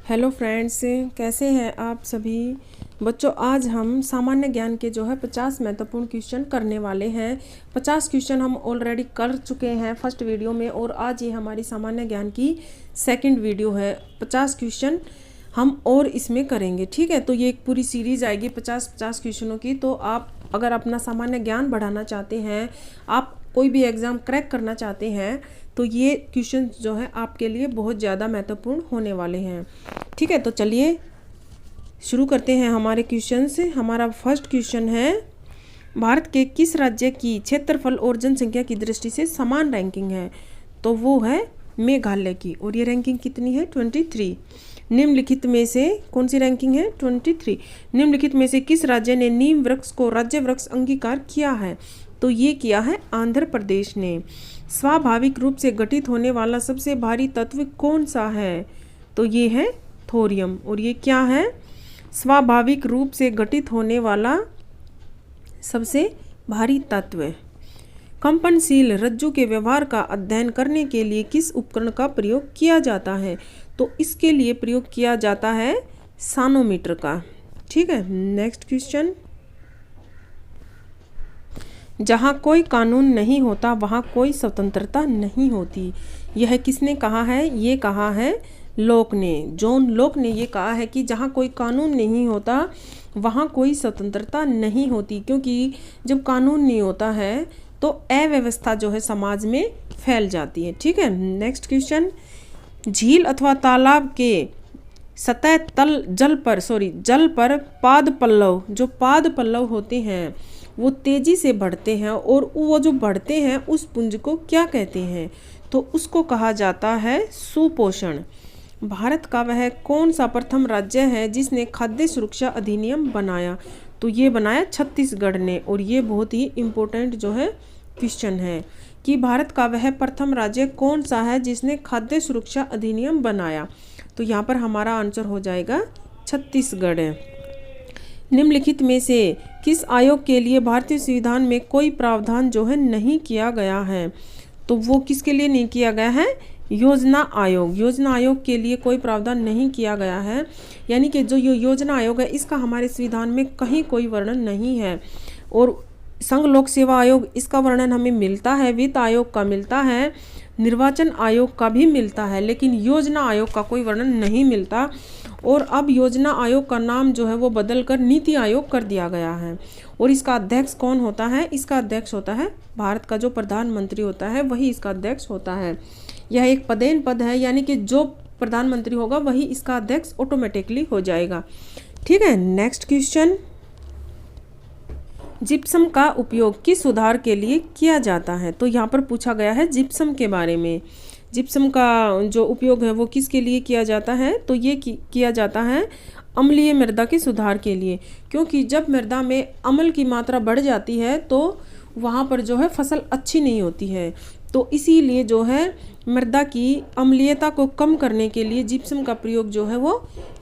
Hello friends, कैसे हैं आप सभी बच्चों। आज हम सामान्य ज्ञान के 50 महत्वपूर्ण क्वेश्चन करने वाले हैं। 50 क्वेश्चन हम ऑलरेडी कर चुके हैं फर्स्ट वीडियो में और आज ये हमारी सामान्य ज्ञान की सेकंड वीडियो है। 50 क्वेश्चन हम और इसमें करेंगे, ठीक है। तो ये एक पूरी सीरीज आएगी 50 क्वेश्चनों की। तो आप अगर अपना सामान्य ज्ञान बढ़ाना चाहते हैं, आप कोई भी एग्ज़ाम क्रैक करना चाहते हैं, तो ये क्वेश्चन आपके लिए बहुत ज़्यादा महत्वपूर्ण होने वाले हैं, ठीक है। तो चलिए शुरू करते हैं हमारे क्वेश्चन से। हमारा फर्स्ट क्वेश्चन है, भारत के किस राज्य की क्षेत्रफल और जनसंख्या की दृष्टि से समान रैंकिंग है? तो वो है मेघालय की, और ये रैंकिंग कितनी है? 23। निम्नलिखित में से कौन सी रैंकिंग है? 23। निम्नलिखित में से किस राज्य ने नीम वृक्ष को राज्य वृक्ष अंगीकार किया है? तो ये किया है आंध्र प्रदेश ने। स्वाभाविक रूप से गठित होने वाला सबसे भारी तत्व कौन सा है? तो ये है थोरियम। और ये क्या है? स्वाभाविक रूप से गठित होने वाला सबसे भारी तत्व। कंपनशील रज्जु के व्यवहार का अध्ययन करने के लिए किस उपकरण का प्रयोग किया जाता है? तो इसके लिए प्रयोग किया जाता है सानोमीटर का, ठीक है। नेक्स्ट क्वेश्चन, जहाँ कोई कानून नहीं होता वहाँ कोई स्वतंत्रता नहीं होती। यह किसने कहा है? ये कहा है लोक ने। जॉन लोक ने ये कहा है कि जहाँ कोई कानून नहीं होता वहाँ कोई स्वतंत्रता नहीं होती, क्योंकि जब कानून नहीं होता है तो अव्यवस्था समाज में फैल जाती है, ठीक है। नेक्स्ट क्वेश्चन, झील अथवा तालाब के सतह तल जल पर पाद पल्लव होते हैं वो तेजी से बढ़ते हैं, और वो जो बढ़ते हैं उस पुंज को क्या कहते हैं? तो उसको कहा जाता है सुपोषण। भारत का वह कौन सा प्रथम राज्य है जिसने खाद्य सुरक्षा अधिनियम बनाया? तो ये बनाया छत्तीसगढ़ ने। और ये बहुत ही इम्पोर्टेंट क्वेश्चन है कि भारत का वह प्रथम राज्य कौन सा है जिसने खाद्य सुरक्षा अधिनियम बनाया? तो यहाँ पर हमारा आंसर हो जाएगा छत्तीसगढ़। निम्नलिखित में से किस आयोग के लिए भारतीय संविधान में कोई प्रावधान नहीं किया गया है? तो वो किसके लिए नहीं किया गया है? योजना आयोग के लिए कोई प्रावधान नहीं किया गया है। यानी कि जो योजना आयोग है इसका हमारे संविधान में कहीं कोई वर्णन नहीं है। और संघ लोक सेवा आयोग इसका वर्णन हमें मिलता है, वित्त आयोग का मिलता है, निर्वाचन आयोग का भी मिलता है, लेकिन योजना आयोग का कोई वर्णन नहीं मिलता। और अब योजना आयोग का नाम वो बदलकर नीति आयोग कर दिया गया है। और इसका अध्यक्ष कौन होता है? इसका अध्यक्ष होता है भारत का जो प्रधानमंत्री होता है, वही इसका अध्यक्ष होता है। यह एक पदेन पद है, यानी कि जो प्रधानमंत्री होगा वही इसका अध्यक्ष ऑटोमेटिकली हो जाएगा, ठीक है। नेक्स्ट क्वेश्चन, जिप्सम का उपयोग किस सुधार के लिए किया जाता है? तो यहाँ पर पूछा गया है जिप्सम के बारे में। जिप्सम का जो उपयोग है वो किसके लिए किया जाता है? तो ये किया जाता है अम्लीय मृदा के सुधार के लिए, क्योंकि जब मृदा में अम्ल की मात्रा बढ़ जाती है तो वहाँ पर फसल अच्छी नहीं होती है। तो इसीलिए मृदा की अम्लीयता को कम करने के लिए जिप्सम का प्रयोग वो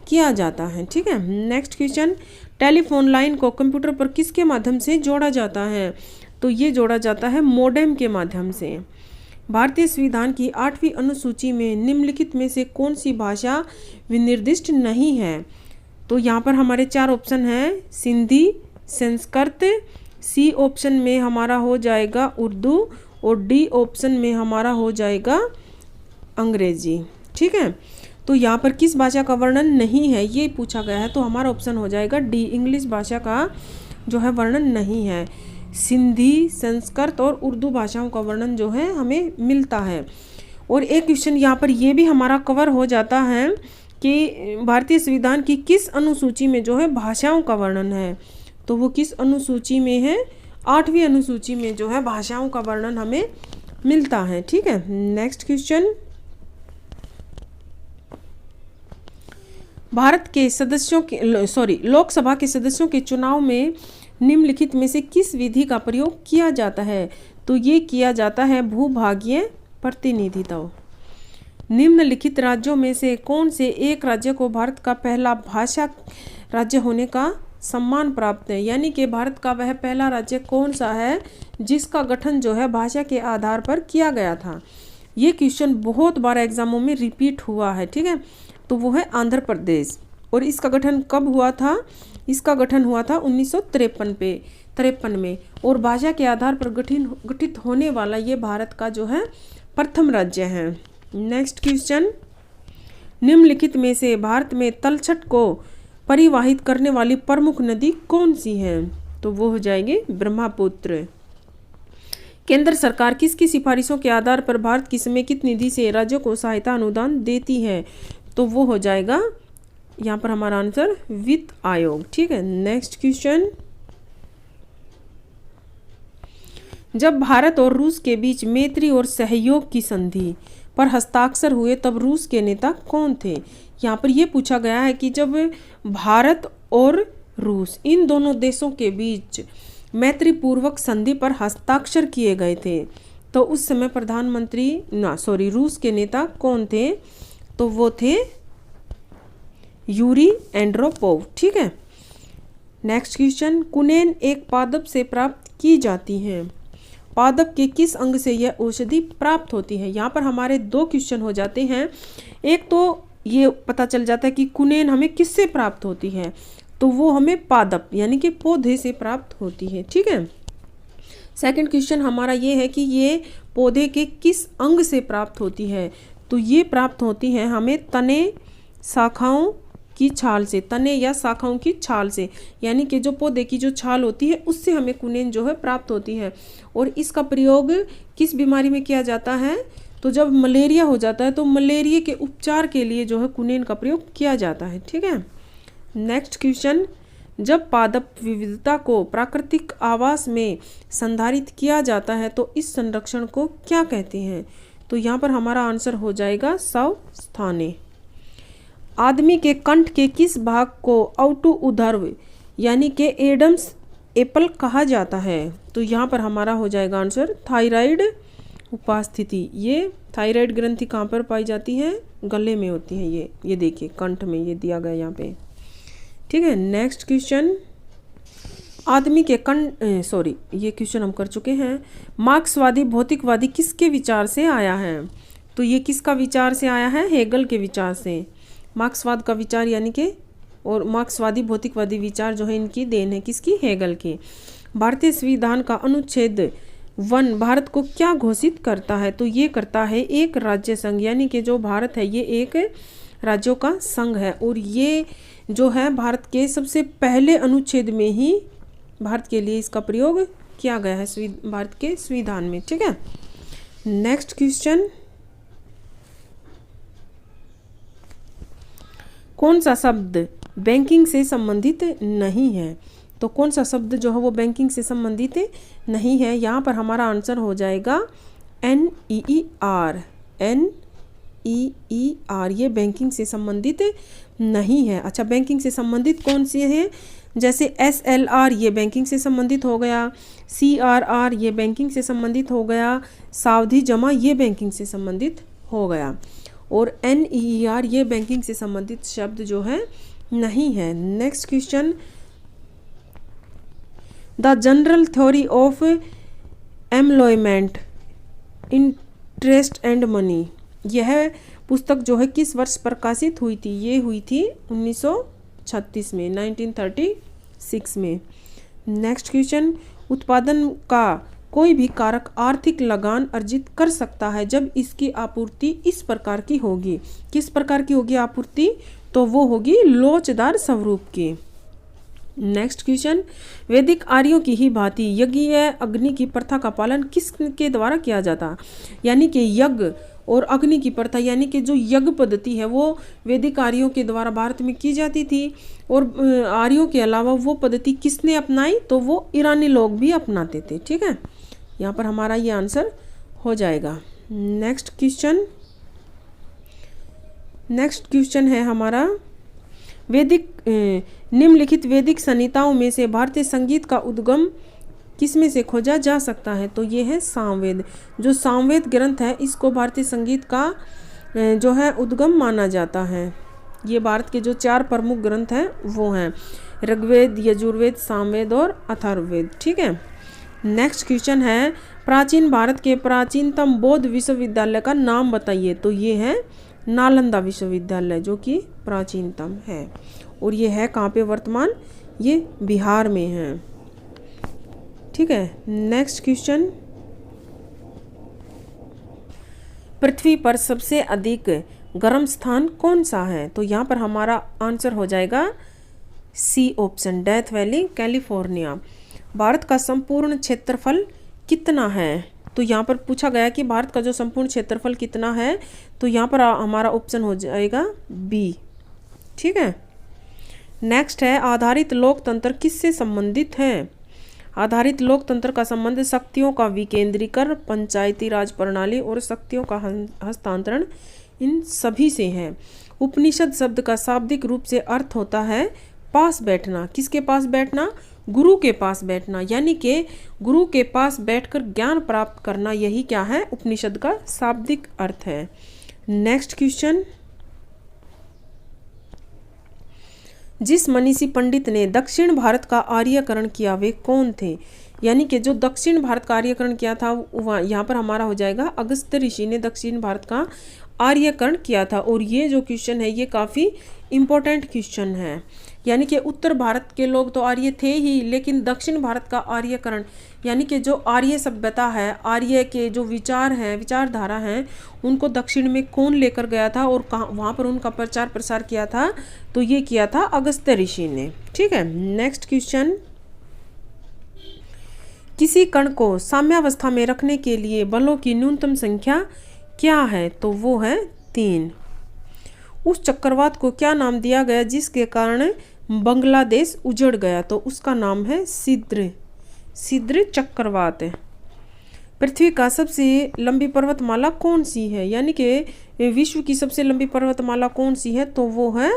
किया जाता है, ठीक है। नेक्स्ट क्वेश्चन, टेलीफोन लाइन को कंप्यूटर पर किसके माध्यम से जोड़ा जाता है? तो ये जोड़ा जाता है मॉडेम के माध्यम से। भारतीय संविधान की 8वीं अनुसूची में निम्नलिखित में से कौन सी भाषा विनिर्दिष्ट नहीं है? तो यहाँ पर हमारे 4 ऑप्शन हैं, सिंधी, संस्कृत, सी ऑप्शन में हमारा हो जाएगा उर्दू, और डी ऑप्शन में हमारा हो जाएगा अंग्रेजी, ठीक है। तो यहाँ पर किस भाषा का वर्णन नहीं है ये पूछा गया है, तो हमारा ऑप्शन हो जाएगा डी, इंग्लिश भाषा का वर्णन नहीं है। सिंधी, संस्कृत और उर्दू भाषाओं का वर्णन हमें मिलता है। और एक क्वेश्चन यहाँ पर ये भी हमारा कवर हो जाता है कि भारतीय संविधान की किस अनुसूची में भाषाओं का वर्णन है? तो वो किस अनुसूची में है? 8वीं अनुसूची में भाषाओं का वर्णन हमें मिलता है, ठीक है। नेक्स्ट क्वेश्चन, भारत के सदस्यों के लोकसभा के सदस्यों के चुनाव में निम्नलिखित में से किस विधि का प्रयोग किया जाता है? तो ये किया जाता है भूभागीय प्रतिनिधित्व। निम्नलिखित राज्यों में से कौन से एक राज्य को भारत का पहला भाषा राज्य होने का सम्मान प्राप्त है? यानी कि भारत का वह पहला राज्य कौन सा है जिसका गठन भाषा के आधार पर किया गया था? ये क्वेश्चन बहुत बार एग्जामों में रिपीट हुआ है, ठीक है। तो वो है आंध्र प्रदेश। और इसका गठन कब हुआ था? इसका गठन हुआ था 1953 में। और भाषा के आधार पर गठित होने वाला ये भारत का जो है प्रथम राज्य है। नेक्स्ट क्वेश्चन, निम्नलिखित में से भारत में तलछट को परिवाहित करने वाली प्रमुख नदी कौन सी है? तो वो हो जाएगी ब्रह्मपुत्र। केंद्र सरकार किसकी सिफारिशों के आधार पर भारत की समेकित निधि से राज्यों को सहायता अनुदान देती है? तो वो हो जाएगा यहाँ पर हमारा आंसर वित्त आयोग। ठीक है, नेक्स्ट क्वेश्चन, जब भारत और रूस के बीच मैत्री और सहयोग की संधि पर हस्ताक्षर हुए तब रूस के नेता कौन थे? यहाँ पर यह पूछा गया है कि जब भारत और रूस इन दोनों देशों के बीच मैत्रीपूर्वक संधि पर हस्ताक्षर किए गए थे तो उस समय रूस के नेता कौन थे? तो वो थे यूरी एंड्रोपोव। ठीक है, नेक्स्ट क्वेश्चन, कुनेन एक पादप से प्राप्त की जाती है। पादप के किस अंग से यह औषधि प्राप्त होती है? यहाँ पर हमारे दो क्वेश्चन हो जाते हैं। एक तो ये पता चल जाता है कि कुनेन हमें किससे प्राप्त होती है, तो वो हमें पादप यानी कि पौधे से प्राप्त होती है। ठीक है, सेकंड क्वेश्चन हमारा ये है कि ये पौधे के किस अंग से प्राप्त होती है? तो ये प्राप्त होती है हमें तने शाखाओं की छाल से, तने या शाखाओं की छाल से, यानी कि जो पौधे की जो छाल होती है उससे हमें कुनेन जो है प्राप्त होती है। और इसका प्रयोग किस बीमारी में किया जाता है? तो जब मलेरिया हो जाता है तो मलेरिया के उपचार के लिए जो है कुनेन का प्रयोग किया जाता है। ठीक है, नेक्स्ट क्वेश्चन, जब पादप विविधता को प्राकृतिक आवास में संधारित किया जाता है तो इस संरक्षण को क्या कहते हैं? तो यहाँ पर हमारा आंसर हो जाएगा संस्थाने। आदमी के कंठ के किस भाग को आउटू उदर्व यानी कि एडम्स एप्पल कहा जाता है? तो यहाँ पर हमारा हो जाएगा आंसर थायराइड उपास्थिति। ये थायराइड ग्रंथि कहाँ पर पाई जाती है? गले में होती है। ये देखिए कंठ में ये दिया गया यहाँ पे। ठीक है, नेक्स्ट क्वेश्चन, आदमी के ये क्वेश्चन हम कर चुके हैं। मार्क्सवादी भौतिकवादी किसके विचार से आया है? तो ये किसका विचार से आया है? हेगल के विचार से। मार्क्सवाद का विचार यानी कि और मार्क्सवादी भौतिकवादी विचार जो है इनकी देन है किसकी? हेगल की। भारतीय संविधान का अनुच्छेद 1 भारत को क्या घोषित करता है? तो ये करता है एक राज्य संघ, यानी कि जो भारत है ये एक राज्यों का संघ है। और ये जो है भारत के सबसे पहले अनुच्छेद में ही भारत के लिए इसका प्रयोग किया गया है भारत के संविधान में। ठीक है, नेक्स्ट क्वेश्चन, कौन सा शब्द बैंकिंग से संबंधित नहीं है? तो कौन सा शब्द जो है वो बैंकिंग से संबंधित नहीं है? यहाँ पर हमारा आंसर हो जाएगा NEER। NEER ये बैंकिंग से संबंधित नहीं है। अच्छा, बैंकिंग से संबंधित कौन सी है? जैसे SLR ये बैंकिंग से संबंधित हो गया, CRR ये बैंकिंग से संबंधित हो गया, सावधि जमा ये बैंकिंग से संबंधित हो गया। और NEER ये बैंकिंग से संबंधित शब्द जो है नहीं है। Next question, the general theory of employment interest and money यह पुस्तक जो है किस वर्ष प्रकाशित हुई थी? ये हुई थी 1936 में, 1936 में। नेक्स्ट क्वेश्चन, उत्पादन का कोई भी कारक आर्थिक लगान अर्जित कर सकता है जब इसकी आपूर्ति इस प्रकार की होगी। किस प्रकार की होगी आपूर्ति? तो वो होगी लोचदार स्वरूप की। नेक्स्ट क्वेश्चन, वैदिक आर्यों की ही भांति यज्ञ अग्नि की प्रथा का पालन किसके द्वारा किया जाता? यानी कि यज्ञ और अग्नि की प्रथा यानी कि जो यज्ञ पद्धति है वो वैदिक आर्यों के द्वारा भारत में की जाती थी। और आर्यों के अलावा वो पद्धति किसने अपनाई? तो वो ईरानी लोग भी अपनाते थे। ठीक है, यहाँ पर हमारा ये आंसर हो जाएगा। नेक्स्ट क्वेश्चन है हमारा निम्नलिखित वैदिक संहिताओं में से भारतीय संगीत का उद्गम किसमें से खोजा जा सकता है? तो ये है सामवेद। जो सामवेद ग्रंथ है इसको भारतीय संगीत का जो है उद्गम माना जाता है। ये भारत के जो 4 प्रमुख ग्रंथ हैं वो हैं ऋग्वेद, यजुर्वेद, सामवेद और अथर्ववेद। ठीक है, नेक्स्ट क्वेश्चन है प्राचीन भारत के प्राचीनतम बौद्ध विश्वविद्यालय का नाम बताइए। तो ये है नालंदा विश्वविद्यालय जो कि प्राचीनतम है। और ये है कहाँ पे वर्तमान, ये बिहार में है। ठीक है, नेक्स्ट क्वेश्चन, पृथ्वी पर सबसे अधिक गर्म स्थान कौन सा है? तो यहाँ पर हमारा आंसर हो जाएगा C option, death valley California. Bharat का संपूर्ण क्षेत्रफल कितना है? तो यहाँ पर पूछा गया कि भारत का जो संपूर्ण क्षेत्रफल कितना है, तो यहाँ पर हमारा ऑप्शन हो जाएगा बी। ठीक है, नेक्स्ट है, आधारित लोकतंत्र किससे संबंधित है? आधारित लोकतंत्र का संबंध शक्तियों का विकेंद्रीकरण, पंचायती राज प्रणाली और शक्तियों का हस्तांतरण, इन सभी से है। उपनिषद शब्द का शाब्दिक रूप से अर्थ होता है पास बैठना। किसके पास बैठना? गुरु के पास बैठना, यानी कि गुरु के पास बैठकर ज्ञान प्राप्त करना, यही क्या है? उपनिषद का शाब्दिक अर्थ है। नेक्स्ट क्वेश्चन, जिस मनीषी पंडित ने दक्षिण भारत का आर्यकरण किया वे कौन थे? यानी कि जो दक्षिण भारत का आर्यकरण किया था, यहाँ पर हमारा हो जाएगा अगस्त्य ऋषि ने दक्षिण भारत का आर्यकरण किया था। और ये जो क्वेश्चन है ये काफ़ी इम्पोर्टेंट क्वेश्चन है। यानी कि उत्तर भारत के लोग तो आर्य थे ही, लेकिन दक्षिण भारत का आर्यकरण, यानी कि जो आर्य सभ्यता है, आर्य के जो विचार हैं, विचारधारा हैं, उनको दक्षिण में कौन लेकर गया था और कहाँ वहाँ पर उनका प्रचार प्रसार किया था? तो ये किया था अगस्त्य ऋषि ने। ठीक है, नेक्स्ट क्वेश्चन, किसी कण को साम्यावस्था में रखने के लिए बलों की न्यूनतम संख्या क्या है? तो वो है 3। उस चक्रवात को क्या नाम दिया गया जिसके कारण बांग्लादेश उजड़ गया? तो उसका नाम है सिद्र चक्रवात। पृथ्वी का सबसे लंबी पर्वतमाला कौन सी है? यानी कि विश्व की सबसे लंबी पर्वतमाला कौन सी है? तो वो है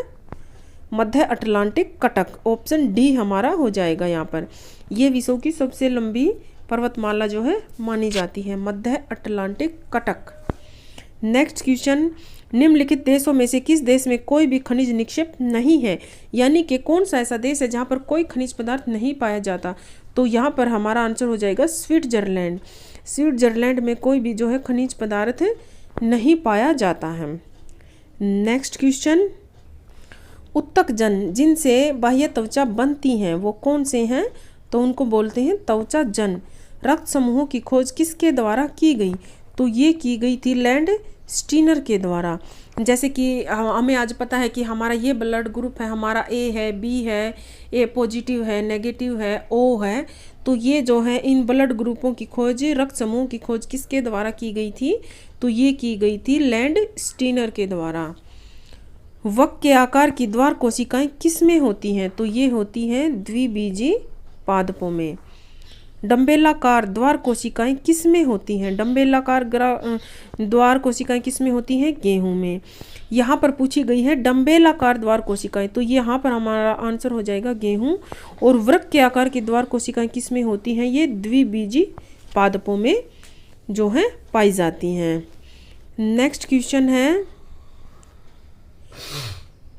मध्य अटलांटिक कटक, ऑप्शन डी हमारा हो जाएगा। यहाँ पर ये विश्व की सबसे लंबी पर्वतमाला जो है मानी जाती है, मध्य अटलांटिक कटक। नेक्स्ट क्वेश्चन, निम्नलिखित देशों में से किस देश में कोई भी खनिज निक्षेप नहीं है? यानी कि कौन सा ऐसा देश है जहाँ पर कोई खनिज पदार्थ नहीं पाया जाता? तो यहाँ पर हमारा आंसर हो जाएगा स्विट्जरलैंड। स्विट्जरलैंड में कोई भी जो है खनिज पदार्थ नहीं पाया जाता है। नेक्स्ट क्वेश्चन, उत्तक जन जिनसे बाह्य त्वचा बनती हैं वो कौन से हैं? तो उनको बोलते हैं त्वचा जन। रक्त समूहों की खोज किसके द्वारा की गई? तो ये की गई थी लैंड स्टीनर के द्वारा। जैसे कि हमें आज पता है कि हमारा ये ब्लड ग्रुप है, हमारा ए है, बी है, ए पॉजिटिव है, नेगेटिव है, ओ है। तो ये जो है इन ब्लड ग्रुपों की खोज, रक्त समूह की खोज किसके द्वारा की गई थी? तो ये की गई थी लैंड स्टीनर के द्वारा। वक के आकार की द्वार कोशिकाएं किस में होती हैं? तो ये होती हैं द्विबीजी पादपों में। डम्बेलाकार द्वार कोशिकाएं किस में होती हैं? डम्बेलाकार द्वार कोशिकाएं किस में होती हैं? गेहूं में। यहाँ पर पूछी गई है डम्बेलाकार द्वार कोशिकाएं, तो यहाँ पर हमारा आंसर हो जाएगा गेहूं। और वृक्क के आकार की द्वार कोशिकाएं किस में होती हैं? ये द्विबीजी पादपों में जो है पाई जाती हैं। नेक्स्ट क्वेश्चन है,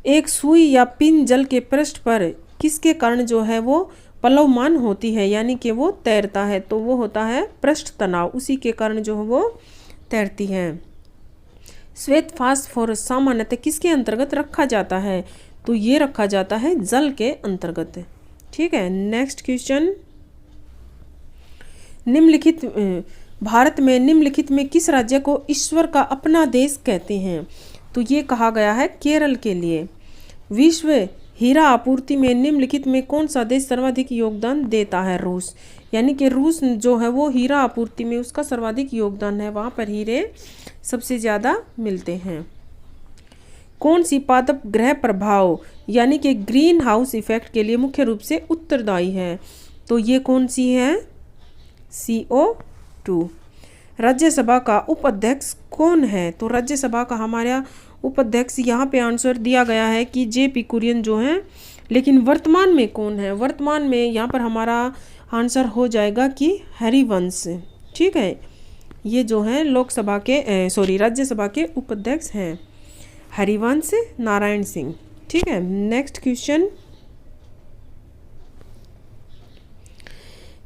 एक सुई या पिन जल के पृष्ठ पर किसके कारण जो है वो प्लवमान होती है, यानी कि वो तैरता है? तो वो होता है पृष्ठ तनाव, उसी के कारण जो है वो तैरती है। श्वेत फास्फोरस सामान्यतः किसके अंतर्गत रखा जाता है? तो ये रखा जाता है जल के अंतर्गत। ठीक है, नेक्स्ट क्वेश्चन, निम्नलिखित भारत में निम्नलिखित में किस राज्य को ईश्वर का अपना देश कहते हैं? तो ये कहा गया है केरल के लिए। विश्व हीरा आपूर्ति में निम्नलिखित में कौन सा देश सर्वाधिक योगदान देता है? रूस। यानी कि रूस जो है वो हीरा आपूर्ति में उसका सर्वाधिक योगदान है, वहाँ पर हीरे सबसे ज़्यादा मिलते हैं। कौन सी पादप ग्रह प्रभाव यानी कि ग्रीन हाउस इफेक्ट के लिए मुख्य रूप से उत्तरदायी है? तो ये कौन सी है? CO2। राज्यसभा का उपाध्यक्ष कौन है? तो राज्यसभा का हमारा उपाध्यक्ष यहाँ पे आंसर दिया गया है कि JP कुरियन जो हैं, लेकिन वर्तमान में कौन है? वर्तमान में यहाँ पर हमारा आंसर हो जाएगा कि हरिवंश। ठीक है, ये जो है लोकसभा के राज्यसभा के उपाध्यक्ष हैं हरिवंश नारायण सिंह। ठीक है, नेक्स्ट क्वेश्चन,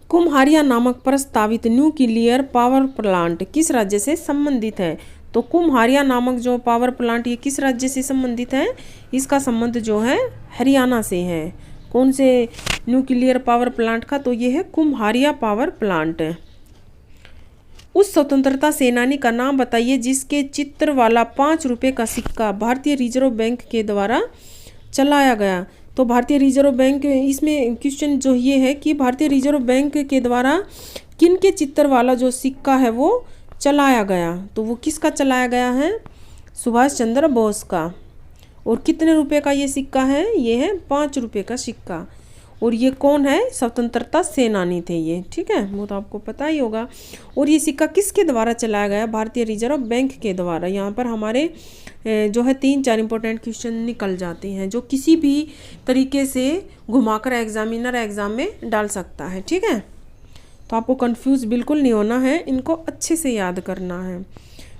कुम्हारिया नामक प्रस्तावित न्यूक्लियर पावर प्लांट किस राज्य से संबंधित है? तो कुम्हारिया नामक जो पावर प्लांट ये किस राज्य से संबंधित है? इसका संबंध जो है हरियाणा से है। कौन से न्यूक्लियर पावर प्लांट का? तो ये है कुम्हारिया पावर प्लांट। उस स्वतंत्रता सेनानी का नाम बताइए जिसके चित्र वाला 5 रुपये का सिक्का भारतीय रिजर्व बैंक के द्वारा चलाया गया। तो भारतीय रिजर्व बैंक, इसमें क्वेश्चन जो ये है कि भारतीय रिजर्व बैंक के द्वारा किन के चित्र वाला जो सिक्का है वो चलाया गया? तो वो किसका चलाया गया है? सुभाष चंद्र बोस का। और कितने रुपए का ये सिक्का है? ये है 5 रुपये का सिक्का। और ये कौन है? स्वतंत्रता सेनानी थे ये, ठीक है, वो तो आपको पता ही होगा। और ये सिक्का किसके द्वारा चलाया गया? भारतीय रिजर्व बैंक के द्वारा। यहाँ पर हमारे जो है 3-4 इंपॉर्टेंट क्वेश्चन निकल जाते हैं जो किसी भी तरीके से घुमाकर एग्जामिनर एग्जाम में डाल सकता है, ठीक है। तो आपको कंफ्यूज बिल्कुल नहीं होना है, इनको अच्छे से याद करना है।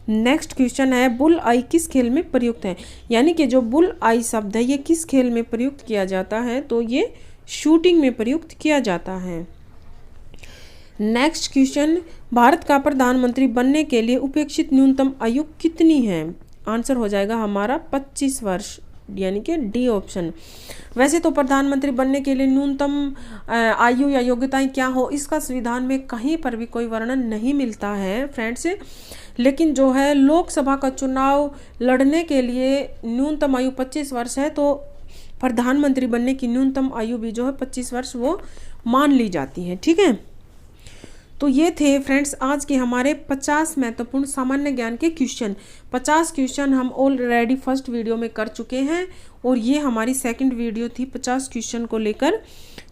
नेक्स्ट क्वेश्चन है बुल आई किस खेल में प्रयुक्त है? यानी कि जो बुल आई शब्द है ये किस खेल में प्रयुक्त किया जाता है? तो ये शूटिंग में प्रयुक्त किया जाता है। नेक्स्ट क्वेश्चन, भारत का प्रधानमंत्री बनने के लिए अपेक्षित न्यूनतम आयु कितनी है? आंसर हो जाएगा हमारा 25 वर्ष, यानी कि डी ऑप्शन। वैसे तो प्रधानमंत्री बनने के लिए न्यूनतम आयु या योग्यताएं क्या हो, इसका संविधान में कहीं पर भी कोई वर्णन नहीं मिलता है फ्रेंड्स। लेकिन जो है लोकसभा का चुनाव लड़ने के लिए न्यूनतम आयु 25 वर्ष है, तो प्रधानमंत्री बनने की न्यूनतम आयु भी जो है 25 वर्ष वो मान ली जाती है, ठीक है। तो ये थे फ्रेंड्स आज के हमारे 50 महत्वपूर्ण सामान्य ज्ञान के क्वेश्चन। 50 क्वेश्चन हम ऑलरेडी फर्स्ट वीडियो में कर चुके हैं और ये हमारी सेकंड वीडियो थी 50 क्वेश्चन को लेकर,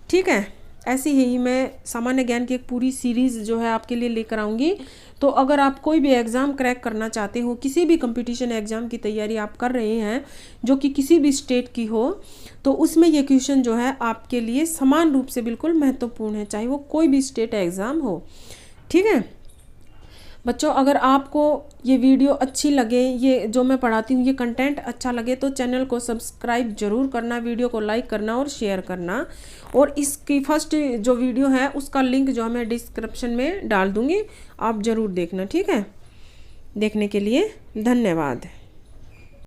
ठीक है। ऐसे ही मैं सामान्य ज्ञान की एक पूरी सीरीज़ जो है आपके लिए लेकर आऊँगी। तो अगर आप कोई भी एग्ज़ाम क्रैक करना चाहते हो, किसी भी कंपटीशन एग्ज़ाम की तैयारी आप कर रहे हैं जो कि किसी भी स्टेट की हो, तो उसमें ये क्वेश्चन जो है आपके लिए समान रूप से बिल्कुल महत्वपूर्ण है, चाहे वो कोई भी स्टेट एग्ज़ाम हो, ठीक है बच्चों। अगर आपको ये वीडियो अच्छी लगे, ये जो मैं पढ़ाती हूँ ये कंटेंट अच्छा लगे, तो चैनल को सब्सक्राइब जरूर करना, वीडियो को लाइक करना और शेयर करना। और इसकी फर्स्ट जो वीडियो है उसका लिंक जो मैं डिस्क्रिप्शन में डाल दूँगी, आप ज़रूर देखना, ठीक है। देखने के लिए धन्यवाद।